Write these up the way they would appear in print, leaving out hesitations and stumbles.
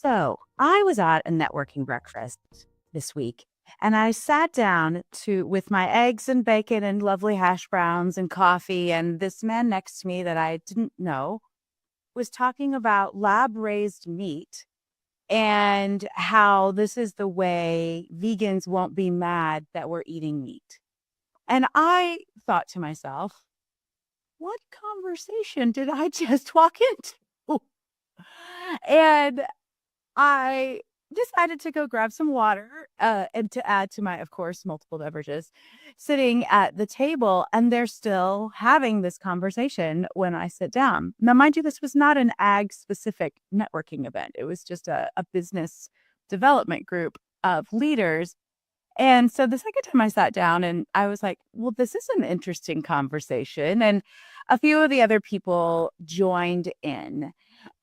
So I was at a networking breakfast this week and I sat down with my eggs and bacon and lovely hash browns and coffee. And this man next to me that I didn't know was talking about lab raised meat and how this is the way vegans won't be mad that we're eating meat. And I thought to myself, what conversation did I just walk into? And I decided to go grab some water and to add to my, of course, multiple beverages sitting at the table. And they're still having this conversation when I sit down. Now, mind you, this was not an ag specific networking event, it was just a business development group of leaders. And so the second time I sat down and I was like, well, this is an interesting conversation. And a few of the other people joined in.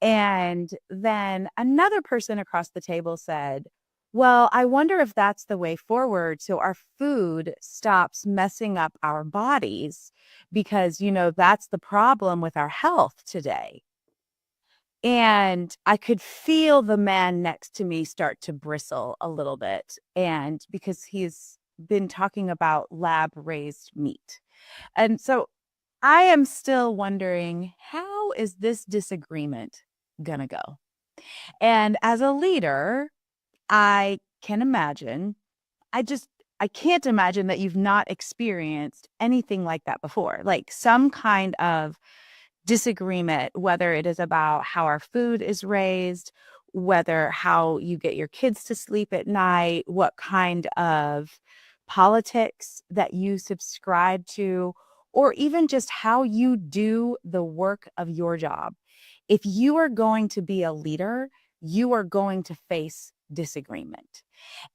And then another person across the table said, well, I wonder if that's the way forward. So our food stops messing up our bodies because, that's the problem with our health today. And I could feel the man next to me start to bristle a little bit. And because he's been talking about lab raised meat. And so I am still wondering, how is this disagreement going to go? And as a leader, I can imagine, I can't imagine that you've not experienced anything like that before, like some kind of disagreement, whether it is about how our food is raised, whether how you get your kids to sleep at night, what kind of politics that you subscribe to, or even just how you do the work of your job. If you are going to be a leader, you are going to face disagreement.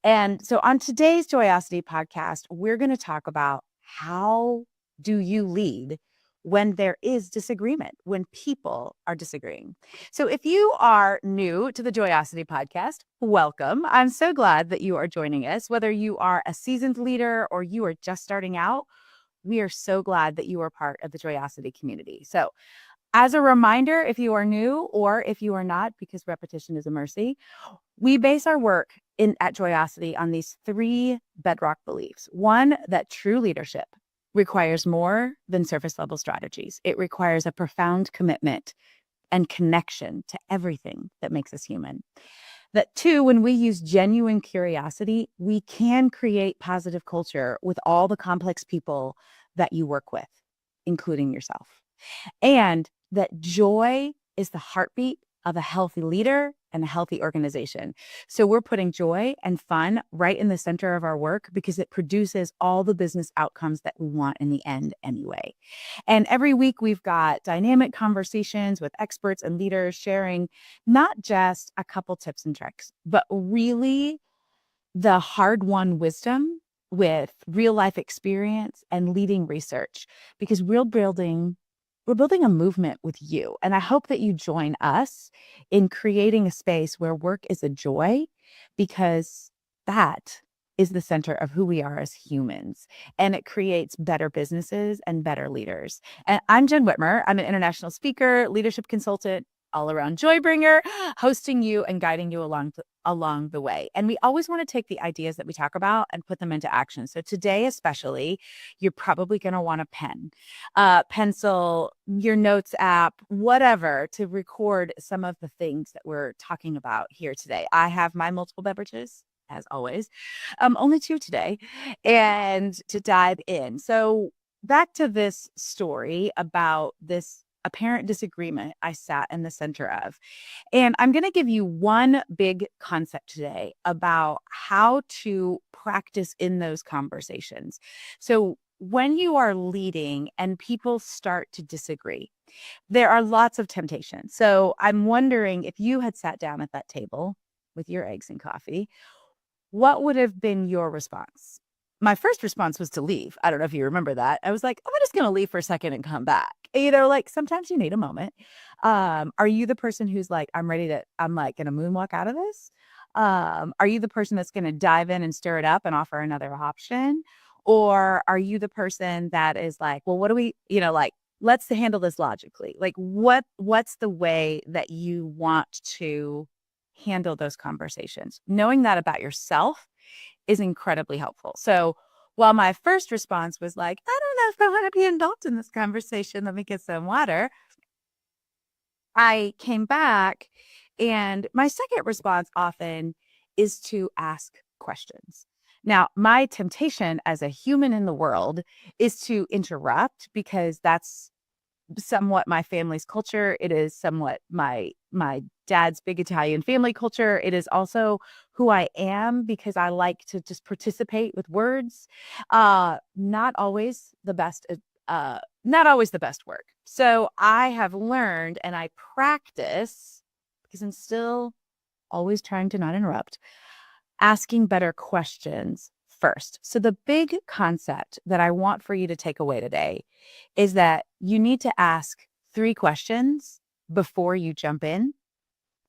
And so on today's Joyosity podcast, we're going to talk about how do you lead when there is disagreement, when people are disagreeing. So if you are new to the Joyosity podcast, welcome. I'm so glad that you are joining us. Whether you are a seasoned leader or you are just starting out, we are so glad that you are part of the Joyosity community. So as a reminder, if you are new or if you are not, because repetition is a mercy, we base our work at Joyosity on these three bedrock beliefs. One, that true leadership requires more than surface level strategies. It requires a profound commitment and connection to everything that makes us human. That two, when we use genuine curiosity, we can create positive culture with all the complex people that you work with, including yourself. And that joy is the heartbeat of a healthy leader and a healthy organization. So we're putting joy and fun right in the center of our work because it produces all the business outcomes that we want in the end anyway. And every week we've got dynamic conversations with experts and leaders sharing not just a couple tips and tricks, but really the hard-won wisdom with real life experience and leading research, because we're building a movement with you. And I hope that you join us in creating a space where work is a joy, because that is the center of who we are as humans. And it creates better businesses and better leaders. And I'm Jen Whitmer. I'm an international speaker, leadership consultant, all around joy bringer, hosting you and guiding you along the way. And we always want to take the ideas that we talk about and put them into action. So today, especially, you're probably going to want a pen, pencil, your notes app, whatever, to record some of the things that we're talking about here today. I have my multiple beverages, as always, only two today, and to dive in. So back to this story about this apparent disagreement I sat in the center of. And I'm going to give you one big concept today about how to practice in those conversations. So when you are leading and people start to disagree, there are lots of temptations. So I'm wondering, if you had sat down at that table with your eggs and coffee, what would have been your response? My first response was to leave. I don't know if you remember that. I was like, I'm just going to leave for a second and come back. Like sometimes you need a moment. Are you the person who's like, I'm like going to moonwalk out of this? Are you the person that's going to dive in and stir it up and offer another option? Or are you the person that is like, well, what do we, let's handle this logically. Like what's the way that you want to handle those conversations. Knowing that about yourself is incredibly helpful. So while my first response was like, I don't know if I want to be involved in this conversation, let me get some water, I came back, and my second response often is to ask questions. Now, my temptation as a human in the world is to interrupt, because that's somewhat my family's culture. It is somewhat my dad's big Italian family culture. It is also who I am, because I like to just participate with words. Not always the best. Not always the best work. So I have learned, and I practice, because I'm still always trying to not interrupt, asking better questions first. So the big concept that I want for you to take away today is that you need to ask 3 questions before you jump in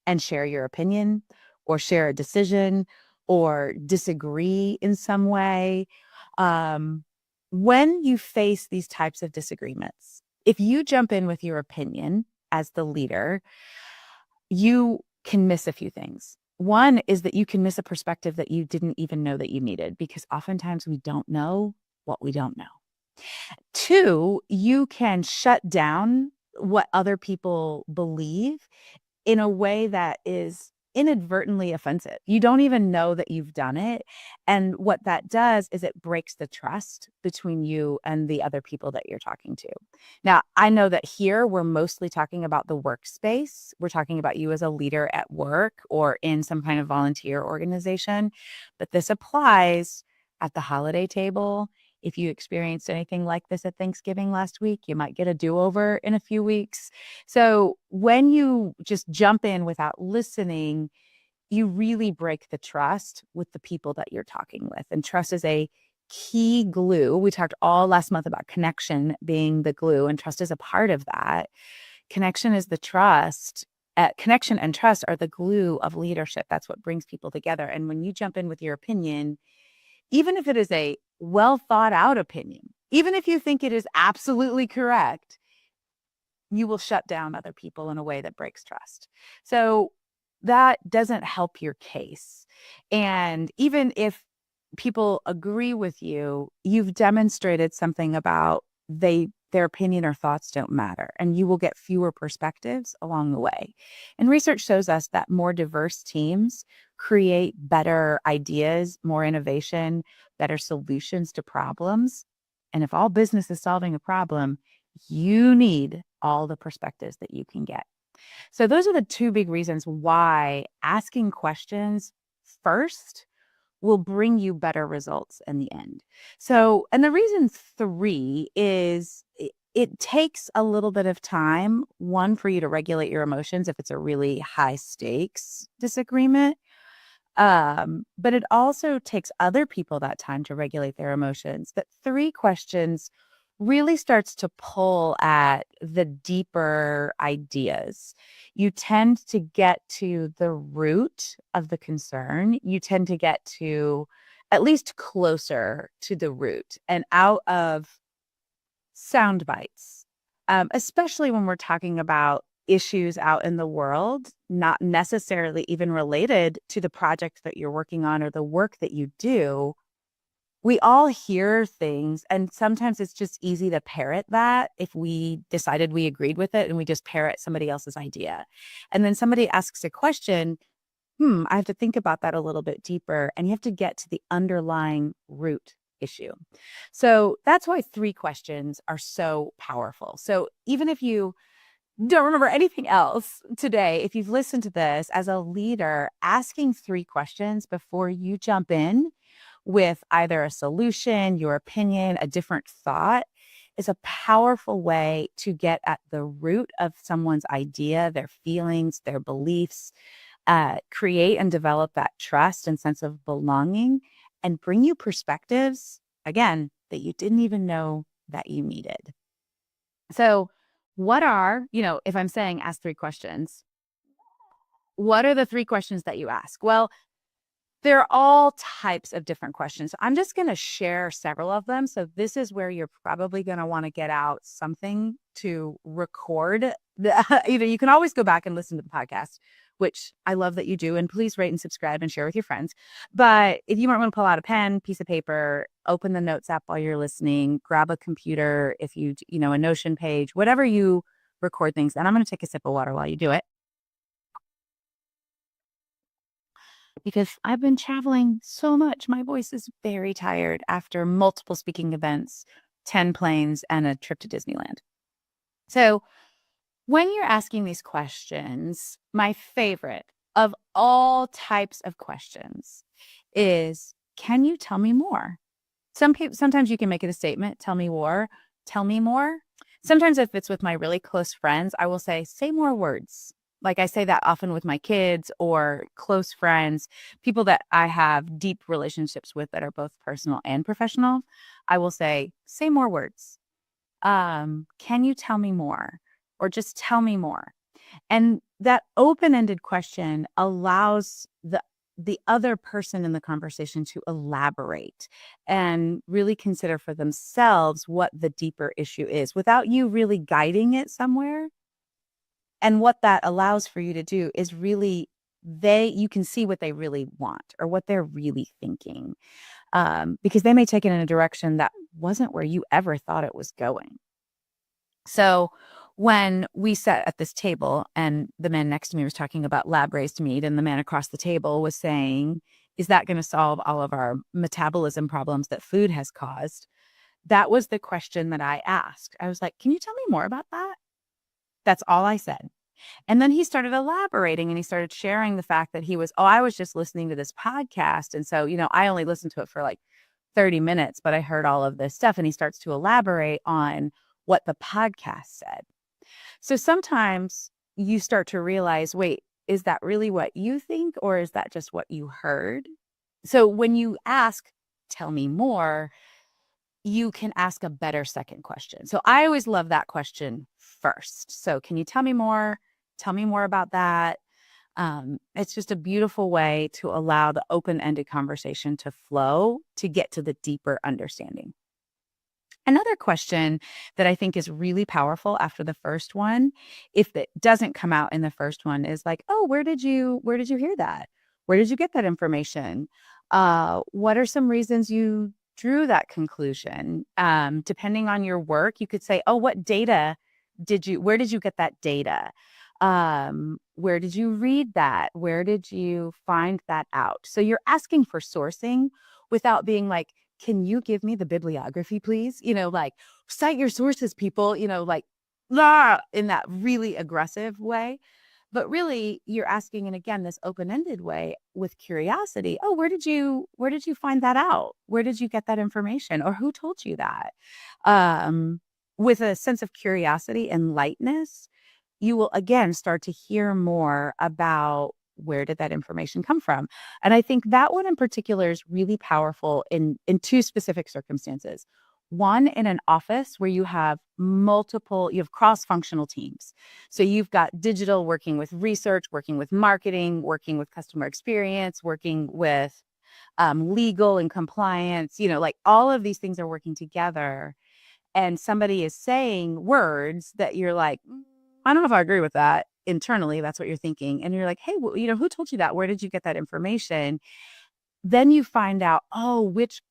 and share your opinion, or share a decision, or disagree in some way. When you face these types of disagreements, if you jump in with your opinion as the leader, you can miss a few things. One is that you can miss a perspective that you didn't even know that you needed, because oftentimes we don't know what we don't know. 2, you can shut down what other people believe in a way that is inadvertently offensive. You don't even know that you've done it. And what that does is it breaks the trust between you and the other people that you're talking to. Now, I know that here we're mostly talking about the workspace. We're talking about you as a leader at work or in some kind of volunteer organization, but this applies at the holiday table. If you experienced anything like this at Thanksgiving last week, you might get a do-over in a few weeks. So when you just jump in without listening, you really break the trust with the people that you're talking with. And trust is a key glue. We talked all last month about connection being the glue, and trust is a part of that. Connection is the trust. Connection and trust are the glue of leadership. That's what brings people together. And when you jump in with your opinion, even if it is a well thought out opinion, even if you think it is absolutely correct, you will shut down other people in a way that breaks trust. So that doesn't help your case. And even if people agree with you, you've demonstrated something about their opinion or thoughts don't matter, and you will get fewer perspectives along the way. And research shows us that more diverse teams create better ideas, more innovation, better solutions to problems. And if all business is solving a problem, you need all the perspectives that you can get. So those are the 2 big reasons why asking questions first will bring you better results in the end. So, and the reason 3 is it takes a little bit of time, one, for you to regulate your emotions if it's a really high stakes disagreement. But it also takes other people that time to regulate their emotions. That 3 questions really starts to pull at the deeper ideas. You tend to get to the root of the concern. You tend to get to at least closer to the root and out of sound bites, especially when we're talking about issues out in the world, not necessarily even related to the project that you're working on or the work that you do. We all hear things, and sometimes it's just easy to parrot that if we decided we agreed with it, and we just parrot somebody else's idea. And then somebody asks a question, I have to think about that a little bit deeper, and you have to get to the underlying root issue. So that's why 3 questions are so powerful. So even if you don't remember anything else today, if you've listened to this as a leader, asking 3 questions before you jump in with either a solution, your opinion, a different thought is a powerful way to get at the root of someone's idea, their feelings, their beliefs, create and develop that trust and sense of belonging, and bring you perspectives, again, that you didn't even know that you needed. So what are, if I'm saying ask 3 questions, what are the 3 questions that you ask? Well, there are all types of different questions. I'm just going to share several of them. So this is where you're probably going to want to get out something to record. Either you can always go back and listen to the podcast, which I love that you do. And please rate and subscribe and share with your friends. But if you might want to pull out a pen, piece of paper, open the notes app while you're listening, grab a computer, if a Notion page, whatever you record things. And I'm going to take a sip of water while you do it, because I've been traveling so much. My voice is very tired after multiple speaking events, 10 planes, and a trip to Disneyland. So when you're asking these questions, my favorite of all types of questions is, can you tell me more? Sometimes you can make it a statement, tell me more, tell me more. Sometimes if it's with my really close friends, I will say more words. Like I say that often with my kids or close friends, people that I have deep relationships with that are both personal and professional. I will say more words. Can you tell me more? Or just tell me more. And that open-ended question allows the other person in the conversation to elaborate and really consider for themselves what the deeper issue is without you really guiding it somewhere. And what that allows for you to do is really you can see what they really want or what they're really thinking, because they may take it in a direction that wasn't where you ever thought it was going. So when we sat at this table and the man next to me was talking about lab-raised meat and the man across the table was saying, is that going to solve all of our metabolism problems that food has caused? That was the question that I asked. I was like, can you tell me more about that? That's all I said. And then he started elaborating and he started sharing the fact that I was just listening to this podcast. And so, I only listened to it for like 30 minutes, but I heard all of this stuff. And he starts to elaborate on what the podcast said. So sometimes you start to realize, wait, is that really what you think, or is that just what you heard? So when you ask, tell me more, you can ask a better second question. So I always love that question first. So can you tell me more? Tell me more about that. It's just a beautiful way to allow the open-ended conversation to flow to get to the deeper understanding. Another question that I think is really powerful after the first one, if it doesn't come out in the first one, is like, oh, where did you hear that? Where did you get that information? What are some reasons you drew that conclusion? Depending on your work, you could say, oh, where did you get that data? Where did you read that? Where did you find that out? So you're asking for sourcing without being like, can you give me the bibliography, please? Like, cite your sources, people, like, blah, in that really aggressive way. But really, you're asking, and again, this open-ended way with curiosity. Oh, where did you find that out? Where did you get that information? Or who told you that? With a sense of curiosity and lightness, you will again start to hear more about where did that information come from. And I think that one in particular is really powerful in two specific circumstances. One, in an office where you have cross-functional teams. So you've got digital working with research, working with marketing, working with customer experience, working with legal and compliance, like all of these things are working together. And somebody is saying words that you're like, I don't know if I agree with that. Internally, that's what you're thinking. And you're like, hey, who told you that? Where did you get that information? Then you find out, oh, which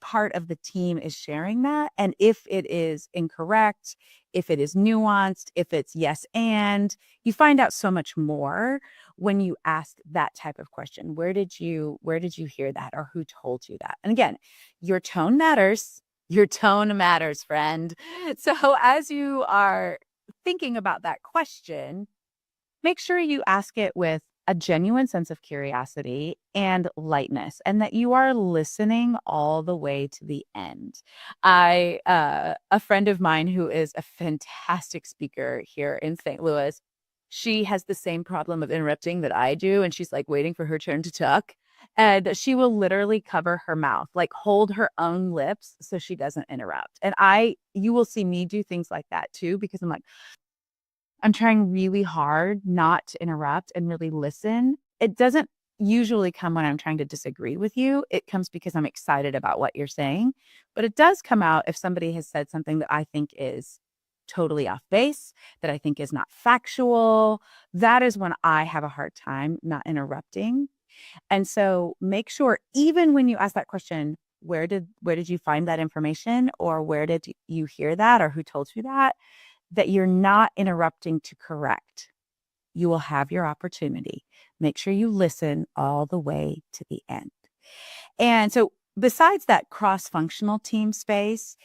part of the team is sharing that. And if it is incorrect, if it is nuanced, if it's yes, and you find out so much more when you ask that type of question. Where did you hear that, or who told you that? And again, your tone matters. Your tone matters, friend. So as you are thinking about that question, make sure you ask it with a genuine sense of curiosity and lightness, and that you are listening all the way to the end. A friend of mine who is a fantastic speaker here in St. Louis, she has the same problem of interrupting that I do, and she's like waiting for her turn to talk. And she will literally cover her mouth, like hold her own lips so she doesn't interrupt. And you will see me do things like that too, because I'm trying really hard not to interrupt and really listen. It doesn't usually come when I'm trying to disagree with you. It comes because I'm excited about what you're saying. But it does come out if somebody has said something that I think is totally off base, that I think is not factual, that is when I have a hard time not interrupting. And so make sure, even when you ask that question, where did you find that information, or where did you hear that, or who told you that you're not interrupting to correct. You will have your opportunity. Make sure you listen all the way to the end. And so besides that cross-functional team space,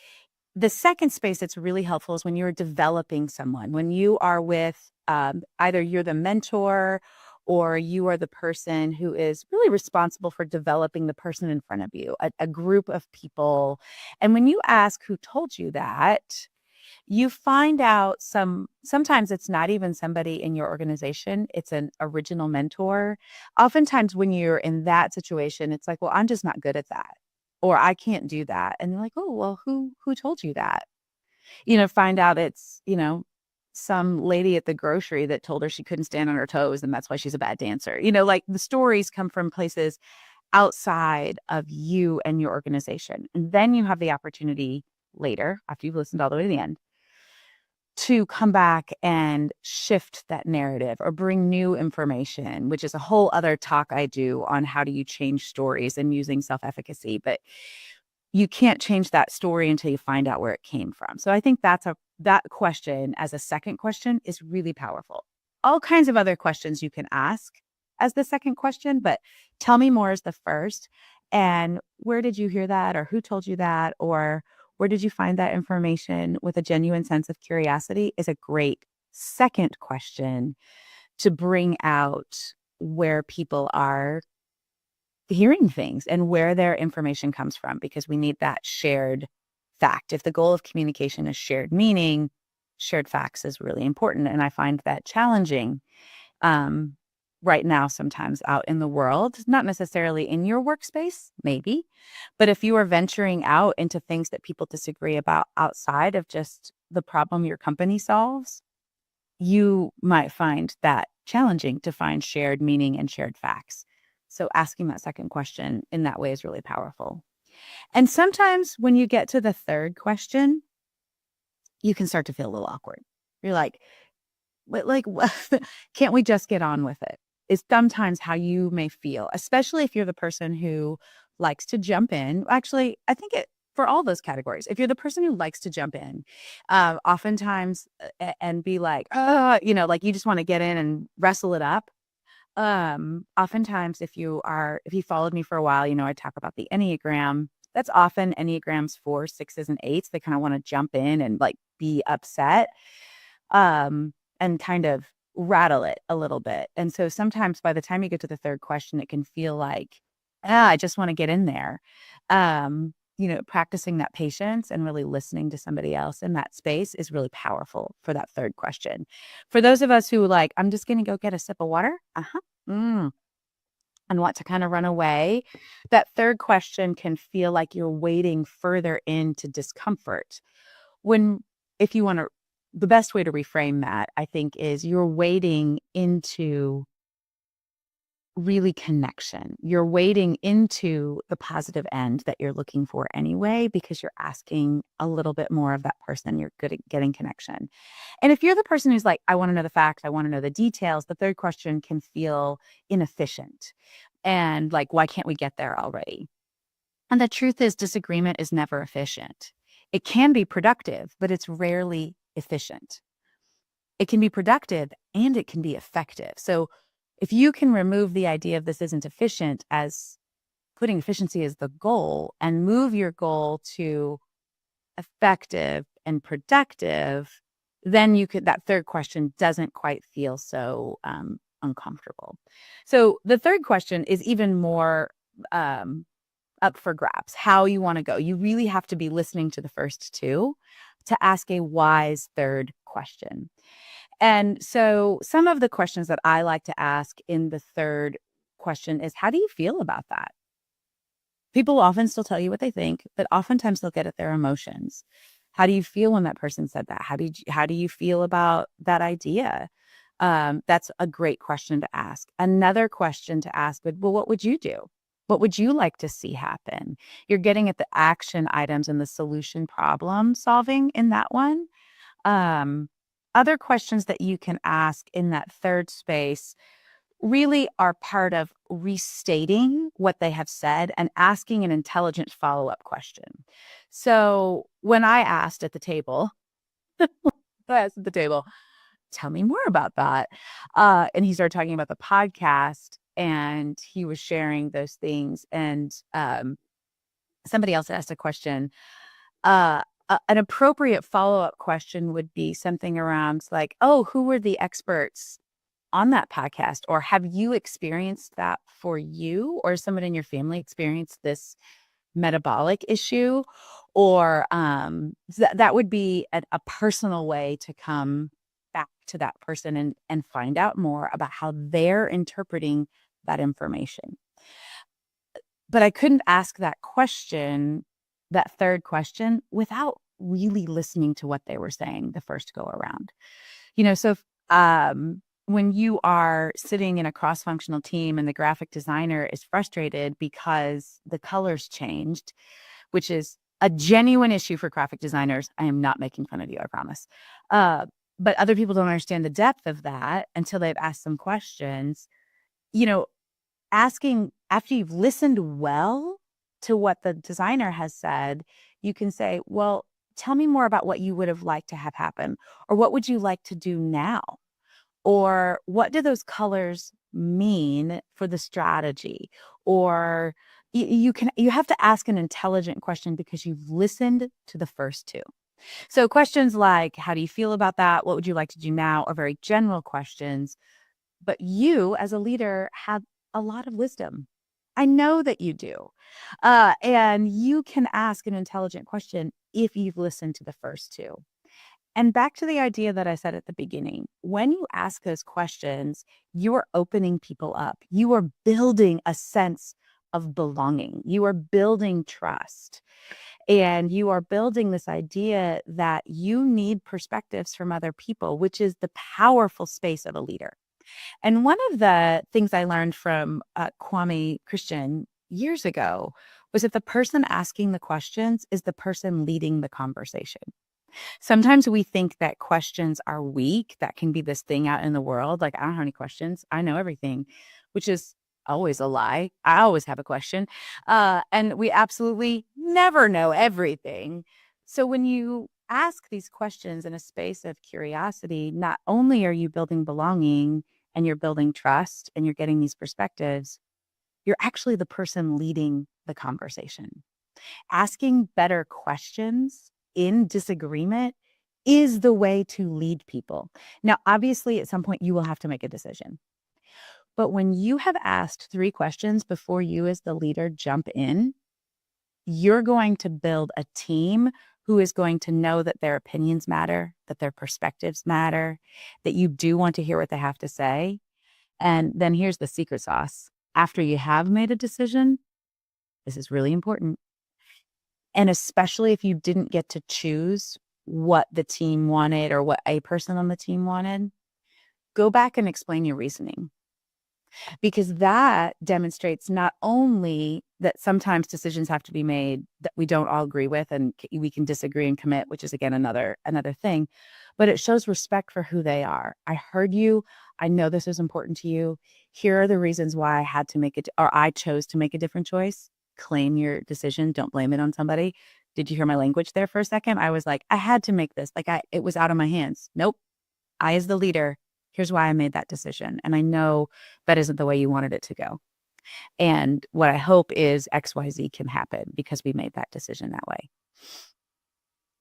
the second space that's really helpful is when you're developing someone, when you are with either you're the mentor or you are the person who is really responsible for developing the person in front of you, a group of people. And when you ask who told you that, you find out sometimes it's not even somebody in your organization, it's an original mentor. Oftentimes when you're in that situation, it's like, well, I'm just not good at that, or I can't do that. And you're like, oh, well, who told you that? Find out it's, some lady at the grocery that told her she couldn't stand on her toes and that's why she's a bad dancer. Like the stories come from places outside of you and your organization. And then you have the opportunity later, after you've listened all the way to the end, to come back and shift that narrative or bring new information, which is a whole other talk I do on how do you change stories and using self-efficacy. But you can't change that story until you find out where it came from. So I think that question as a second question is really powerful. All kinds of other questions you can ask as the second question, but tell me more as the first. And where did you hear that, or who told you that, or where did you find that information, with a genuine sense of curiosity, is a great second question to bring out where people are hearing things and where their information comes from, because we need that shared fact. If the goal of communication is shared meaning, shared facts is really important. And I find that challenging right now, sometimes out in the world, not necessarily in your workspace, maybe, but if you are venturing out into things that people disagree about outside of just the problem your company solves, you might find that challenging to find shared meaning and shared facts. So asking that second question in that way is really powerful. And sometimes when you get to the third question, you can start to feel a little awkward. You're like, but like, can't we just get on with it? Is sometimes how you may feel, especially if you're the person who likes to jump in. Actually, I think for all those categories, if you're the person who likes to jump in, oftentimes and be like, like you just want to get in and wrestle it up. Oftentimes if you followed me for a while, I talk about the Enneagram. That's often Enneagrams 4, 6s, and 8s. They kind of want to jump in and like be upset. And kind of rattle it a little bit. And so sometimes by the time you get to the third question, it can feel like, I just want to get in there. Practicing that patience and really listening to somebody else in that space is really powerful for that third question. For those of us who like, I'm just going to go get a sip of water. And want to kind of run away, that third question can feel like you're wading further into discomfort. If you want to, the best way to reframe that, I think, is you're wading into really connection. You're wading into the positive end that you're looking for anyway, because you're asking a little bit more of that person. You're good at getting connection. And if you're the person who's like, I want to know the facts, I want to know the details, the third question can feel inefficient. And like, why can't we get there already? And the truth is, disagreement is never efficient. It can be productive, but it's rarely efficient. It can be productive and it can be effective. So if you can remove the idea of this isn't efficient as putting efficiency as the goal and move your goal to effective and productive, then that third question doesn't quite feel so uncomfortable. So the third question is even more up for grabs, how you want to go. You really have to be listening to the first two to ask a wise third question. And so some of the questions that I like to ask in the third question is, how do you feel about that? People often still tell you what they think, but oftentimes they'll get at their emotions. How do you feel when that person said that? How do you feel about that idea? That's a great question to ask. Another question to ask would, well, what would you do? What would you like to see happen? You're getting at the action items and the solution problem solving in that one. Um, Other questions that you can ask in that third space really are part of restating what they have said and asking an intelligent follow-up question. So when I asked at the table, tell me more about that. And he started talking about the podcast and he was sharing those things. And somebody else asked a question. An appropriate follow-up question would be something around like, oh, who were the experts on that podcast? Or have you experienced that for you or someone in your family experienced this metabolic issue? Or that would be a personal way to come back to that person and find out more about how they're interpreting that information. But I couldn't ask that question, that third question, without really listening to what they were saying the first go around. So if, when you are sitting in a cross-functional team and the graphic designer is frustrated because the colors changed, which is a genuine issue for graphic designers. I am not making fun of you, I promise. But other people don't understand the depth of that until they've asked some questions. You know, asking after you've listened well to what the designer has said, you can say, well, tell me more about what you would have liked to have happen, or what would you like to do now? Or what do those colors mean for the strategy? Or you have to ask an intelligent question because you've listened to the first two. So questions like, how do you feel about that? What would you like to do now? Are very general questions. But you as a leader have a lot of wisdom. I know that you do. And you can ask an intelligent question if you've listened to the first two. And back to the idea that I said at the beginning, when you ask those questions, you are opening people up. You are building a sense of belonging. You are building trust. And you are building this idea that you need perspectives from other people, which is the powerful space of a leader. And one of the things I learned from Kwame Christian years ago was that the person asking the questions is the person leading the conversation. Sometimes we think that questions are weak. That can be this thing out in the world. Like, I don't have any questions. I know everything, which is always a lie. I always have a question. And we absolutely never know everything. So when you ask these questions in a space of curiosity, not only are you building belonging and you're building trust and you're getting these perspectives, you're actually the person leading the conversation. Asking better questions in disagreement is the way to lead people. Now, obviously, at some point, you will have to make a decision. But when you have asked 3 questions before you as the leader jump in, you're going to build a team who is going to know that their opinions matter, that their perspectives matter, that you do want to hear what they have to say. And then here's the secret sauce. After you have made a decision, this is really important. And especially if you didn't get to choose what the team wanted or what a person on the team wanted, go back and explain your reasoning. Because that demonstrates not only that sometimes decisions have to be made that we don't all agree with and we can disagree and commit, which is again another thing, but it shows respect for who they are. I heard you. I know this is important to you. Here are the reasons why I had to make it, or I chose to make a different choice. Claim your decision. Don't blame it on somebody. Did you hear my language there for a second? I was like, I had to make this. It was out of my hands. Nope. I, as the leader, here's why I made that decision. And I know that isn't the way you wanted it to go. And what I hope is XYZ can happen because we made that decision that way.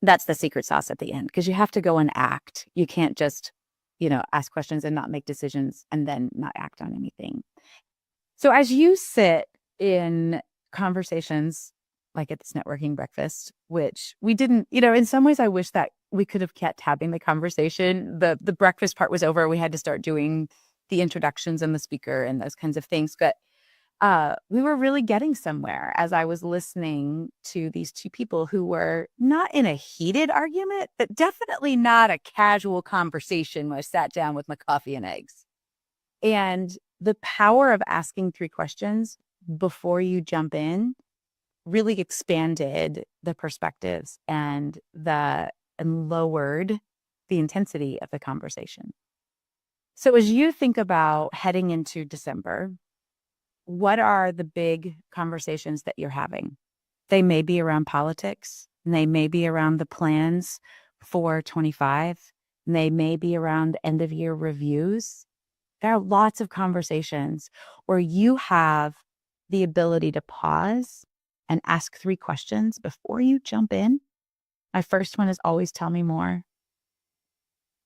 That's the secret sauce at the end, because you have to go and act. You can't just, ask questions and not make decisions and then not act on anything. So as you sit in conversations like at this networking breakfast, which we didn't, in some ways I wish that we could have kept having the conversation. The breakfast part was over. We had to start doing the introductions and the speaker and those kinds of things. But we were really getting somewhere as I was listening to these two people who were not in a heated argument, but definitely not a casual conversation when I sat down with my coffee and eggs. And the power of asking 3 questions before you jump in really expanded the perspectives and lowered the intensity of the conversation. So as you think about heading into December, what are the big conversations that you're having? They may be around politics, and they may be around the plans for 25, and they may be around end of year reviews. There are lots of conversations where you have the ability to pause and ask 3 questions before you jump in. My first one is always tell me more.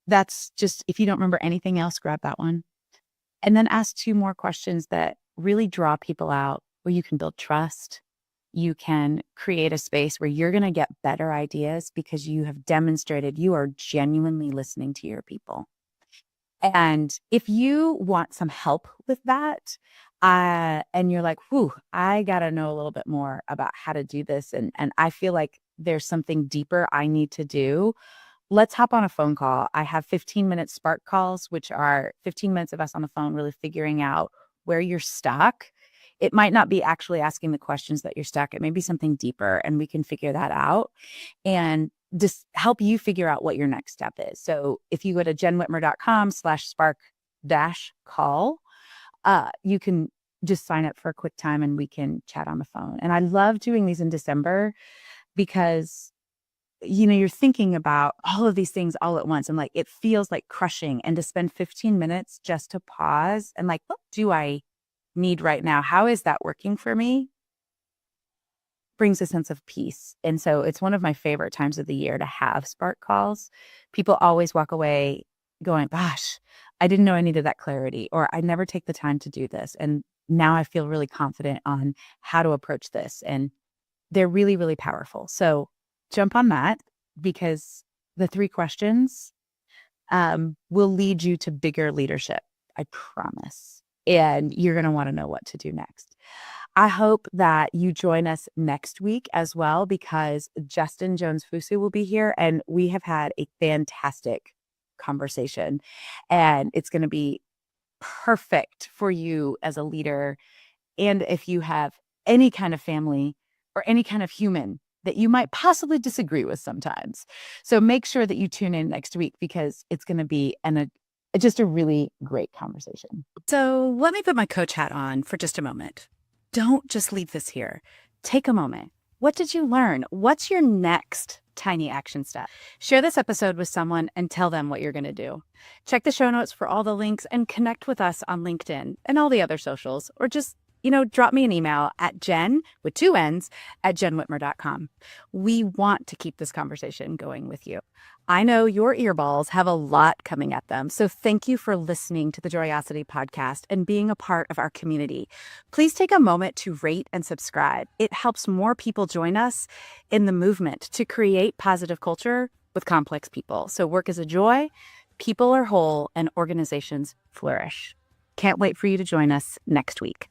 That's just, if you don't remember anything else, grab that one. And then ask 2 more questions that really draw people out, where you can build trust. You can create a space where you're going to get better ideas because you have demonstrated you are genuinely listening to your people. And if you want some help with that, and you're like, whew, I got to know a little bit more about how to do this. And I feel like there's something deeper I need to do. Let's hop on a phone call. I have 15-minute Spark calls, which are 15 minutes of us on the phone, really figuring out where you're stuck. It might not be actually asking the questions that you're stuck. It may be something deeper, and we can figure that out and just help you figure out what your next step is. So if you go to jenwhitmer.com/spark-call, you can just sign up for a quick time and we can chat on the phone. And I love doing these in December because you're thinking about all of these things all at once. And like, it feels like crushing. And to spend 15 minutes just to pause and like, what do I need right now? How is that working for me? Brings a sense of peace. And so it's one of my favorite times of the year to have Spark calls. People always walk away going, gosh, I didn't know I needed that clarity, or I never take the time to do this. And now I feel really confident on how to approach this. And they're really, really powerful. So jump on that, because the 3 questions will lead you to bigger leadership. I promise. And you're going to want to know what to do next. I hope that you join us next week as well, because Justin Jones-Fusu will be here, and we have had a fantastic conversation, and it's going to be perfect for you as a leader. And if you have any kind of family or any kind of human that you might possibly disagree with sometimes. So make sure that you tune in next week, because it's going to be just a really great conversation. So let me put my coach hat on for just a moment. Don't just leave this here. Take a moment. What did you learn? What's your next tiny action step? Share this episode with someone and tell them what you're going to do. Check the show notes for all the links and connect with us on LinkedIn and all the other socials, or just drop me an email at Jen with 2 N's at jenwhitmer.com. We want to keep this conversation going with you. I know your earballs have a lot coming at them. So thank you for listening to the Joyosity podcast and being a part of our community. Please take a moment to rate and subscribe. It helps more people join us in the movement to create positive culture with complex people. So work is a joy, people are whole, and organizations flourish. Can't wait for you to join us next week.